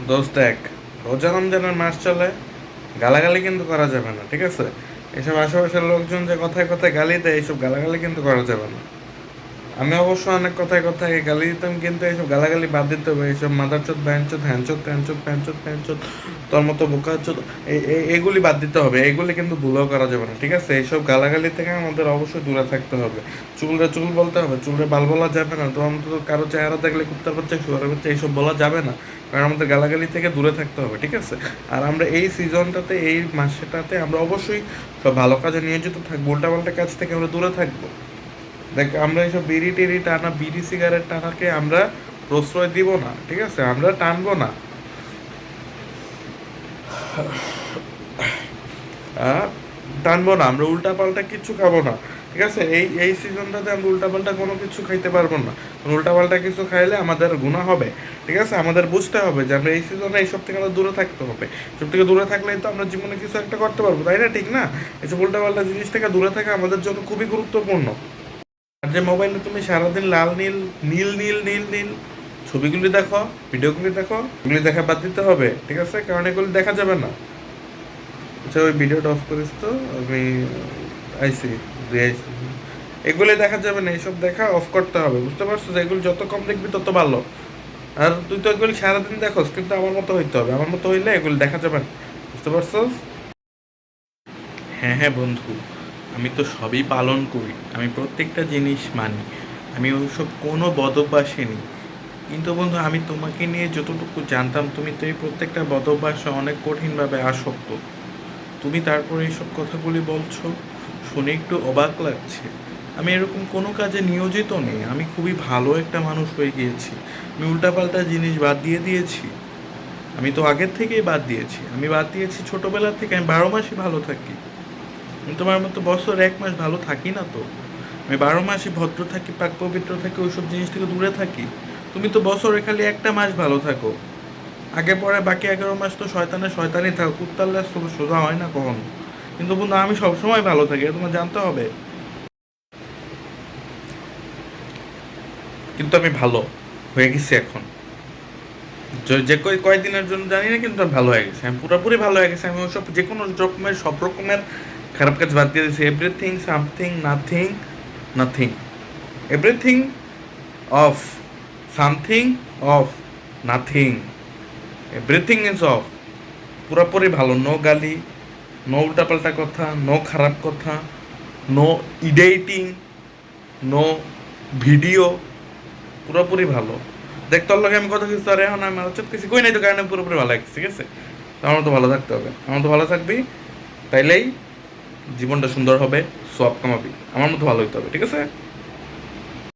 দোস্ত দেখ, রোজা রমজানের মাস চলে, গালাগালি কিন্তু করা যাবে না, ঠিক আছে? এসব আশেপাশের লোকজন যে কথায় কথায় গালি দেয়, এইসব গালাগালি কিন্তু করা যাবে না। আমি অবশ্য অনেক কথায় কথায় গালি দিতাম, কিন্তু এইসব গালাগালি বাদ দিতে হবে। এইসব মাদারচোদ ব্যাঞ্চোদ হ্যাঞ্চোদ ত্যাঞ্চোদ প্যাঞ্চোদ প্যাঞ্চোদ তোর মতো বোকাচোদ, এগুলি বাদ দিতে হবে। এগুলি কিন্তু ভুলেও করা যাবে না, ঠিক আছে? এইসব গালাগালি থেকে আমাদের অবশ্যই দূরে থাকতে হবে। চুলরে চুল বলতে হবে, চুলরে বাল বলা যাবে না। তো অন্তত কারো চেহারা দেখলে কুত্তার বাচ্চা শুয়ারের বাচ্চা এইসব বলা যাবে না। কারণ আমাদের গালাগালি থেকে দূরে থাকতে হবে, ঠিক আছে? আর আমরা এই সিজনটাতে, এই মাসেটাতে আমরা অবশ্যই সব ভালো কাজে নিয়োজিত থাকবো। উল্টাপাল্টা কাজ থেকে আমরা দূরে থাকবো। দেখ, আমরা এইসব বিড়ি টিড়ি টানা, বিড়ি সিগারেট টানাকে আমরা প্রশ্রয় দিব না, ঠিক আছে? আমরা টানবো না। আহ, টানবো না, আমরা উল্টা পাল্টা কিচ্ছু খাবো না, ঠিক আছে? এই এই সিজনটাতে আমরা উল্টা পাল্টা কোনো কিছু খাইতে পারবো না। উল্টা পাল্টা কিছু খাইলে আমাদের গুনাহ হবে, ঠিক আছে? আমাদের বুঝতে হবে যে আমরা এই সিজনে এইসব থেকে আমরা দূরে থাকতে হবে। সব থেকে দূরে থাকলেই তো আমরা জীবনে কিছু একটা করতে পারবো, তাই না? ঠিক না? এইসব উল্টা পাল্টা জিনিস থেকে দূরে থাকা আমাদের জন্য খুবই গুরুত্বপূর্ণ। আর যে মোবাইলে তুমি সারাদিন লাল নীল নীল নীল নীল নীল ছবিগুলি দেখো, ভিডিওগুলি দেখো, এগুলি দেখা বাদ দিতে হবে, ঠিক আছে? কারণ এগুলি দেখা যাবে না। আচ্ছা, ওই ভিডিওটা অফ করিস তো। আমি আইসি, আইসি। এগুলি দেখা যাবে না, এইসব দেখা অফ করতে হবে, বুঝতে পারছো? যে এগুলি যত কম দেখবি তত ভালো। আর তুই তো এগুলি সারাদিন দেখোস, কিন্তু আমার মতো হইতে হবে। আমার মতো হইলে এগুলি দেখা যাবে না, বুঝতে পারছো? হ্যাঁ হ্যাঁ বন্ধু, আমি তো সবই পালন করি, আমি প্রত্যেকটা জিনিস মানি, আমি ওইসব কোনো বদ অভ্যাসে নেই। কিন্তু বন্ধু, আমি তোমাকে নিয়ে যতটুকু জানতাম, তুমি তো এই প্রত্যেকটা বদ অভ্যাসে অনেক কঠিনভাবে আসক্ত। তুমি তারপরে এইসব কথাগুলি বলছো, শুনে একটু অবাক লাগছে। আমি এরকম কোনো কাজে নিয়োজিত নেই, আমি খুবই ভালো একটা মানুষ হয়ে গিয়েছি। আমি উল্টাপাল্টা জিনিস বাদ দিয়ে দিয়েছি। আমি তো আগের থেকেই বাদ দিয়েছি, আমি বাদ দিয়েছি ছোটবেলা থেকে। আমি 12 মাসই ভালো থাকি। আমি তোমার মতো বছর 1 মাস ভালো থাকি না তো। আমি 12 মাসই ভদ্র থাকি, পাক পবিত্র থাকি, ওইসব জিনিস থেকে দূরে থাকি। তুমি তো বছরে খালি একটা মাস ভালো থাকো, আগে পরে বাকি 11 মাস তো শয়তানের শয়তানই থাকো, কুত্তাল্লা সোজা হয় না কখনো। কিন্তু বন্ধু, আমি সবসময় ভালো থাকি, এটা তোমার জানতে হবে। কিন্তু আমি ভালো হয়ে গেছি এখন। যে কয়েকদিনের জন্য জানি না, কিন্তু আমি ভালো হয়ে গেছি, আমি পুরোপুরি ভালো হয়ে গেছি। আমি ওসব যে কোনো রকমের, সব রকমের খারাপ কাজ বাদ দিয়ে দিয়েছি। Everything, something, nothing, nothing, everything of, something of, nothing, everything is of. পুরোপুরি ভালো, নো গালি, নো উল্টাপাল্টা কথা, নো খারাপ কথা, নো ইডিটিং, নো ভিডিও, পুরোপুরি ভালো। দেখ, তোর লগে আমি কথা কিছু, আর এখন আমি আলোচনা কিছু কই নাই, তো কারণে পুরোপুরি ভালো লাগছে, ঠিক আছে? তো আমার তো ভালো থাকতে হবে, আমার তো ভালো থাকবি, তাইলেই জীবনটা সুন্দর হবে। সব কামাবি, আমার মতো ভালো হইতে হবে, ঠিক আছে?